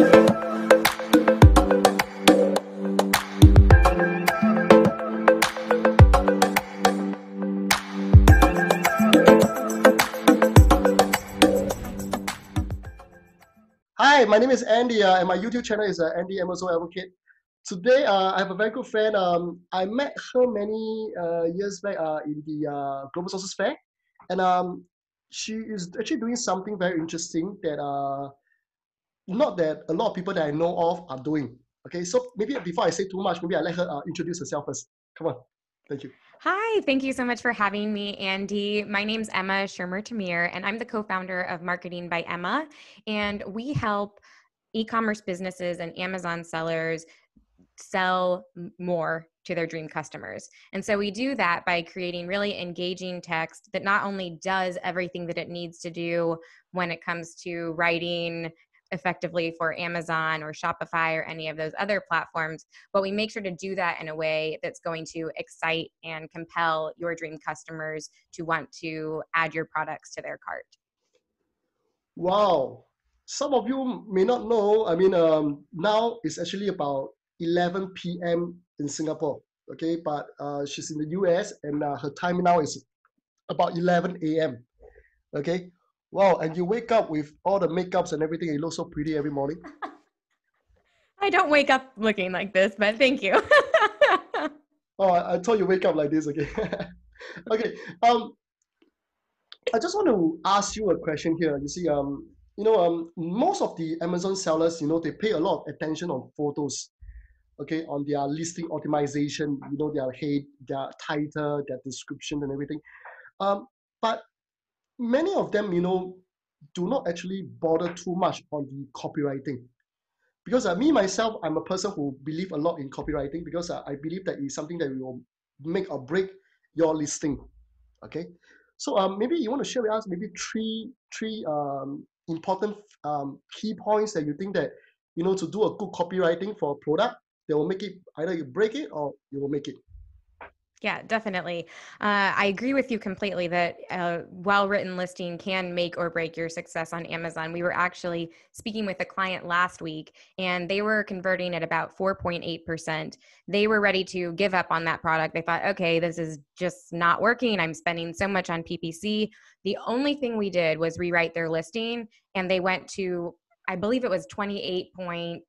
Hi, my name is Andy, and my YouTube channel is Andy Amazon Advocate. Today, I have a very good friend. I met her many years back in the Global Sources Fair, and she is actually doing something very interesting that not that a lot of people that I know of are doing. Okay, so maybe before I say too much, maybe I let her introduce herself first. Come on, thank you. Hi, thank you so much for having me, Andy. My name's Emma Shermer-Tamir, and I'm the co-founder of Marketing by Emma. And we help e-commerce businesses and Amazon sellers sell more to their dream customers. And so we do that by creating really engaging text that not only does everything that it needs to do when it comes to writing effectively for Amazon or Shopify or any of those other platforms, but we make sure to do that in a way that's going to excite and compel your dream customers to want to add your products to their cart. Wow. Some of you may not know, now it's actually about 11 p.m. in Singapore, okay? But she's in the US and her time now is about 11 a.m., okay? Wow, and you wake up with all the makeups and everything, you look so pretty every morning. I don't wake up looking like this, but thank you. Oh, I thought you wake up like this, okay? Okay, I just want to ask you a question here. You see, most of the Amazon sellers, they pay a lot of attention on photos, okay, on their listing optimization, their head, their title, their description and everything. But many of them, do not actually bother too much on the copywriting. Because me, myself, I'm a person who believe a lot in copywriting because I believe that it's something that will make or break your listing, okay? So maybe you want to share with us maybe three important key points that you think that, to do a good copywriting for a product that will make it, either you break it or you will make it. Yeah, definitely. I agree with you completely that a well-written listing can make or break your success on Amazon. We were actually speaking with a client last week, and they were converting at about 4.8%. They were ready to give up on that product. They thought, okay, this is just not working. I'm spending so much on PPC. The only thing we did was rewrite their listing, and they went to, I believe it was 28.6,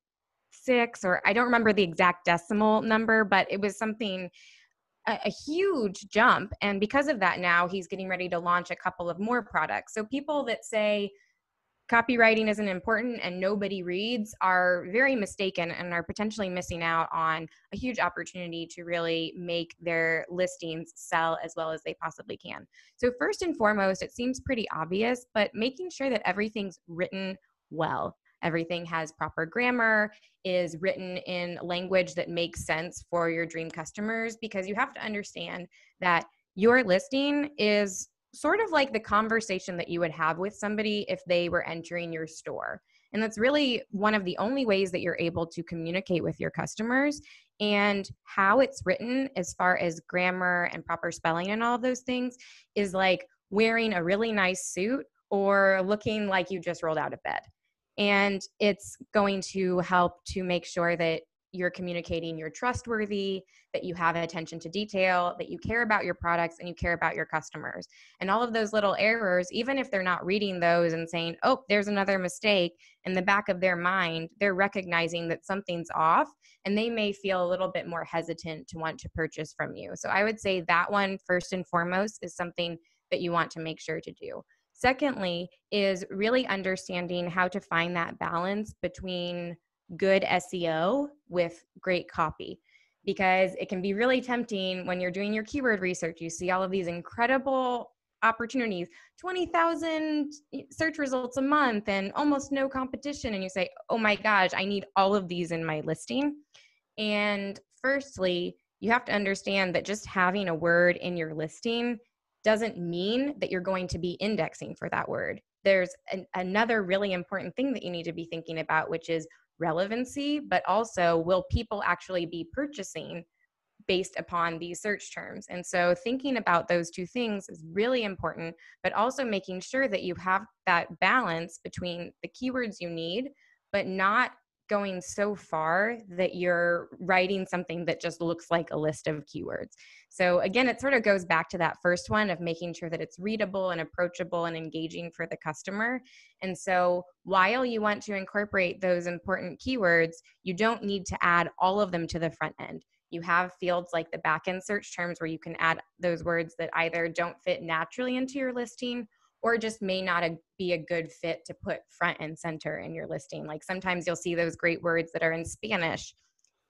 or I don't remember the exact decimal number, but it was something a huge jump. And because of that, now he's getting ready to launch a couple of more products. So people that say copywriting isn't important and nobody reads are very mistaken and are potentially missing out on a huge opportunity to really make their listings sell as well as they possibly can. So first and foremost, it seems pretty obvious, but making sure that everything's written well. Everything has proper grammar, is written in language that makes sense for your dream customers, because you have to understand that your listing is sort of like the conversation that you would have with somebody if they were entering your store. And that's really one of the only ways that you're able to communicate with your customers. And how it's written, as far as grammar and proper spelling and all of those things, is like wearing a really nice suit or looking like you just rolled out of bed. And it's going to help to make sure that you're communicating you're trustworthy, that you have attention to detail, that you care about your products and you care about your customers. And all of those little errors, even if they're not reading those and saying, oh, there's another mistake, in the back of their mind, they're recognizing that something's off, and they may feel a little bit more hesitant to want to purchase from you. So I would say that one, first and foremost, is something that you want to make sure to do. Secondly, is really understanding how to find that balance between good SEO with great copy, because it can be really tempting when you're doing your keyword research. You see all of these incredible opportunities, 20,000 search results a month and almost no competition. And you say, oh my gosh, I need all of these in my listing. And firstly, you have to understand that just having a word in your listing doesn't mean that you're going to be indexing for that word. There's another really important thing that you need to be thinking about, which is relevancy, but also, will people actually be purchasing based upon these search terms? And so thinking about those two things is really important, but also making sure that you have that balance between the keywords you need, but not going so far that you're writing something that just looks like a list of keywords. So again, it sort of goes back to that first one of making sure that it's readable and approachable and engaging for the customer. And so while you want to incorporate those important keywords, you don't need to add all of them to the front end. You have fields like the backend search terms where you can add those words that either don't fit naturally into your listing or just may not be a good fit to put front and center in your listing. Like sometimes you'll see those great words that are in Spanish.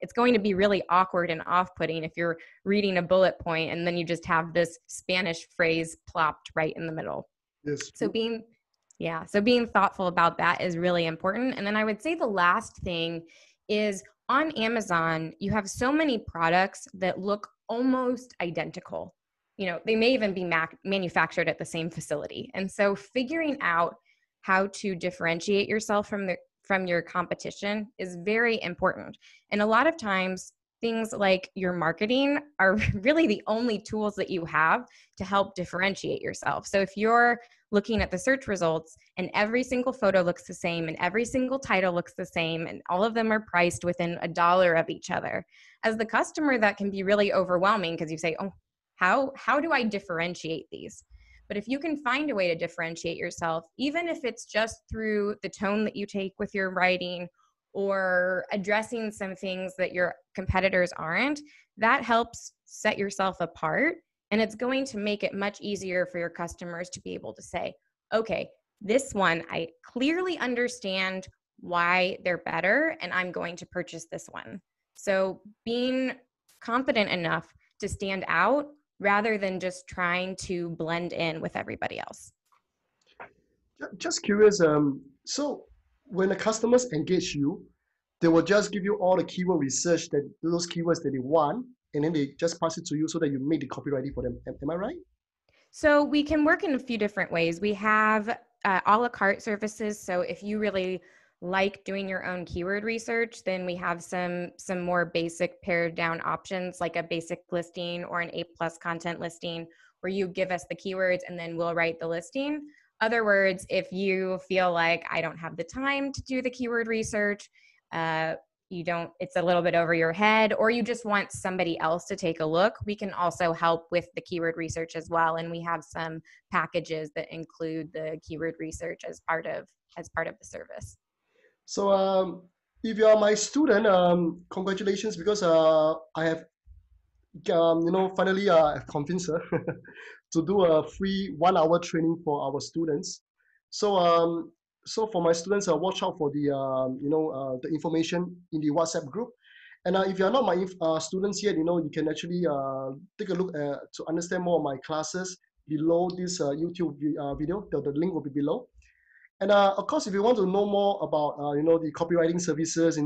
It's going to be really awkward and off-putting if you're reading a bullet point and then you just have this Spanish phrase plopped right in the middle. Yes. So being thoughtful about that is really important. And then I would say the last thing is on Amazon, you have so many products that look almost identical. You know, they may even be manufactured at the same facility. And so figuring out how to differentiate yourself from your competition is very important. And a lot of times things like your marketing are really the only tools that you have to help differentiate yourself. So if you're looking at the search results and every single photo looks the same and every single title looks the same and all of them are priced within $1 of each other, as the customer, that can be really overwhelming because you say, oh, how do I differentiate these? But if you can find a way to differentiate yourself, even if it's just through the tone that you take with your writing or addressing some things that your competitors aren't, that helps set yourself apart. And it's going to make it much easier for your customers to be able to say, okay, this one, I clearly understand why they're better, and I'm going to purchase this one. So being confident enough to stand out rather than just trying to blend in with everybody else. Just curious, so when the customers engage you, they will just give you all the keyword research, that those keywords that they want, and then they just pass it to you so that you make the copywriting for them. Am I right? So we can work in a few different ways. We have a la carte services. So if you really like doing your own keyword research, then we have some more basic pared down options, like a basic listing or an A+ content listing, where you give us the keywords and then we'll write the listing. Other words, if you feel like I don't have the time to do the keyword research, it's a little bit over your head, or you just want somebody else to take a look, we can also help with the keyword research as well. And we have some packages that include the keyword research as part of the service. So if you are my student, congratulations, because I have finally I've convinced her to do a free 1-hour training for our students. So for my students, watch out for the the information in the WhatsApp group. And if you are not my students yet, you can actually take a look to understand more of my classes below this YouTube video. The link will be below. And of course, if you want to know more about the copywriting services,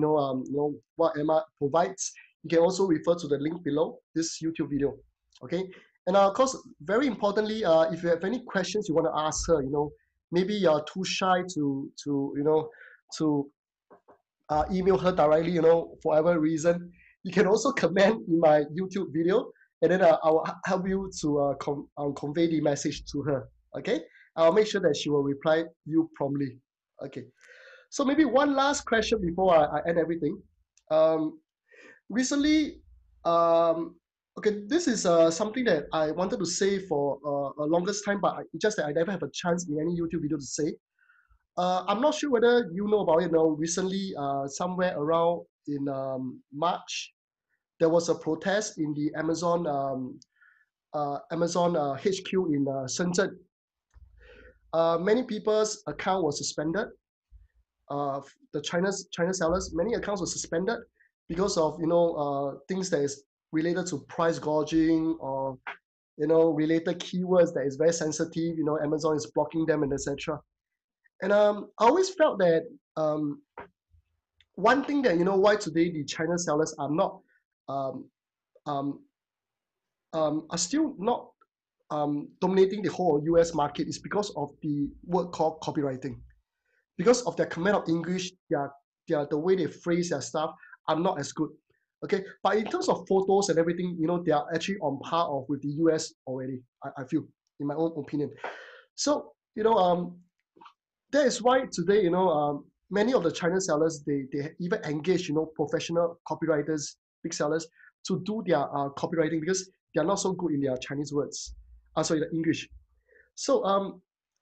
what Emma provides, you can also refer to the link below this YouTube video. Okay. And of course, very importantly, if you have any questions you want to ask her, maybe you're too shy to email her directly, for whatever reason, you can also comment in my YouTube video, and then I will help you to convey the message to her. Okay. I'll make sure that she will reply you promptly. Okay. So maybe one last question before I end everything. Recently, okay, this is something that I wanted to say for a longest time, but just that I never have a chance in any YouTube video to say. I'm not sure whether you know about it. Recently, somewhere around in March, there was a protest in the Amazon HQ in Shenzhen. Many people's account was suspended. The China sellers, many accounts were suspended because of things that is related to price gouging, or related keywords that is very sensitive. Amazon is blocking them, and etc. And I always felt that one thing that why today the China sellers are not are still not dominating the whole US market is because of the word called copywriting. Because of their command of English, the way they phrase their stuff are not as good. Okay, but in terms of photos and everything, they are actually on par with the US already. I feel, in my own opinion. So that is why today, many of the China sellers, they even engage, professional copywriters, big sellers, to do their copywriting because they are not so good in their Chinese words, sorry, the English. So,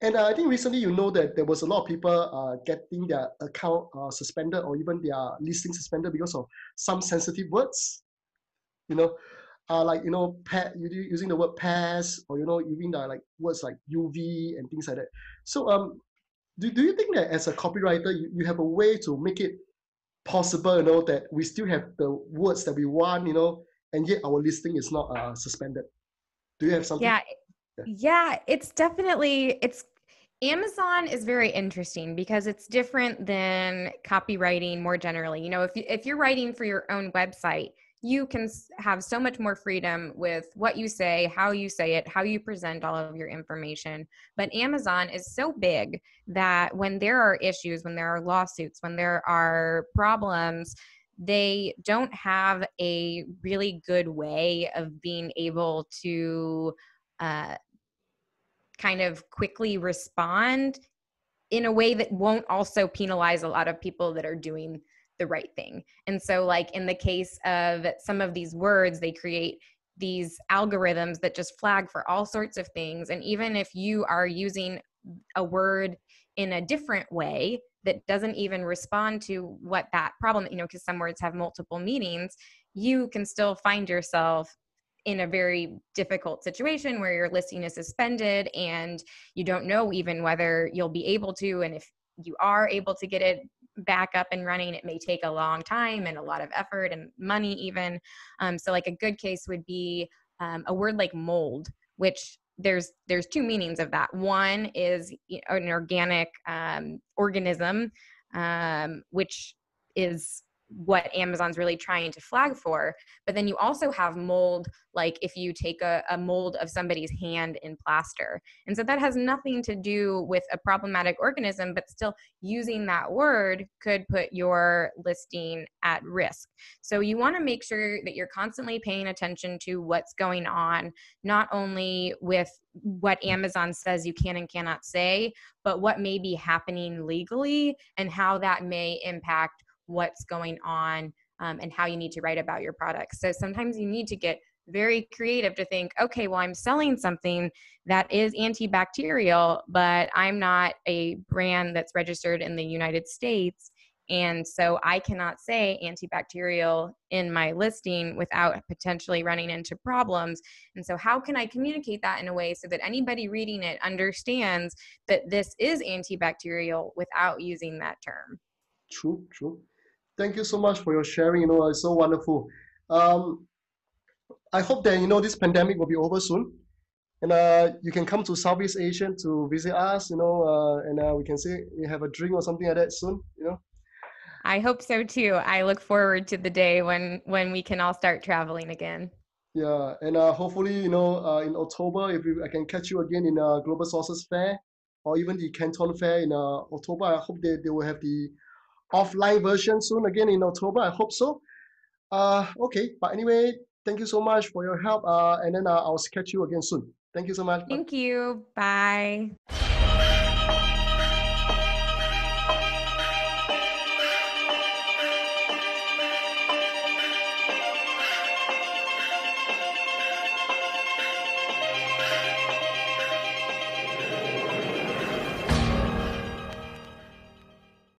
and I think recently, that there was a lot of people getting their account suspended or even their listing suspended because of some sensitive words, like, using the word pass or, using the like words like UV and things like that. So, do you think that as a copywriter, you have a way to make it possible, that we still have the words that we want, and yet our listing is not suspended? Do you have something? Yeah, it's Amazon is very interesting because it's different than copywriting more generally. If you're writing for your own website, you can have so much more freedom with what you say, how you say it, how you present all of your information. But Amazon is so big that when there are issues, when there are lawsuits, when there are problems, they don't have a really good way of being able to kind of quickly respond in a way that won't also penalize a lot of people that are doing the right thing. And so, like in the case of some of these words, they create these algorithms that just flag for all sorts of things. And even if you are using a word in a different way that doesn't even respond to what that problem, because some words have multiple meanings, you can still find yourself in a very difficult situation where your listing is suspended and you don't know even whether you'll be able to. And if you are able to get it back up and running, it may take a long time and a lot of effort and money even. So like a good case would be a word like mold, which there's two meanings of that. One is an organic organism, which is what Amazon's really trying to flag for. But then you also have mold, like if you take a mold of somebody's hand in plaster. And so that has nothing to do with a problematic organism, but still using that word could put your listing at risk. So you want to make sure that you're constantly paying attention to what's going on, not only with what Amazon says you can and cannot say, but what may be happening legally and how that may impact what's going on and how you need to write about your products. So sometimes you need to get very creative to think, okay, well, I'm selling something that is antibacterial, but I'm not a brand that's registered in the United States. And so I cannot say antibacterial in my listing without potentially running into problems. And so how can I communicate that in a way so that anybody reading it understands that this is antibacterial without using that term? True. Thank you so much for your sharing. It's so wonderful. I hope that this pandemic will be over soon, and you can come to Southeast Asia to visit us. And we can say we have a drink or something like that soon. I hope so too. I look forward to the day when we can all start traveling again. Yeah, and hopefully, in October, if I can catch you again in Global Sources Fair or even the Canton Fair in October. I hope they will have the offline version soon again in October. I hope so. Okay, but anyway, thank you so much for your help. And then I'll catch you again soon. Thank you so much. Thank you. Bye.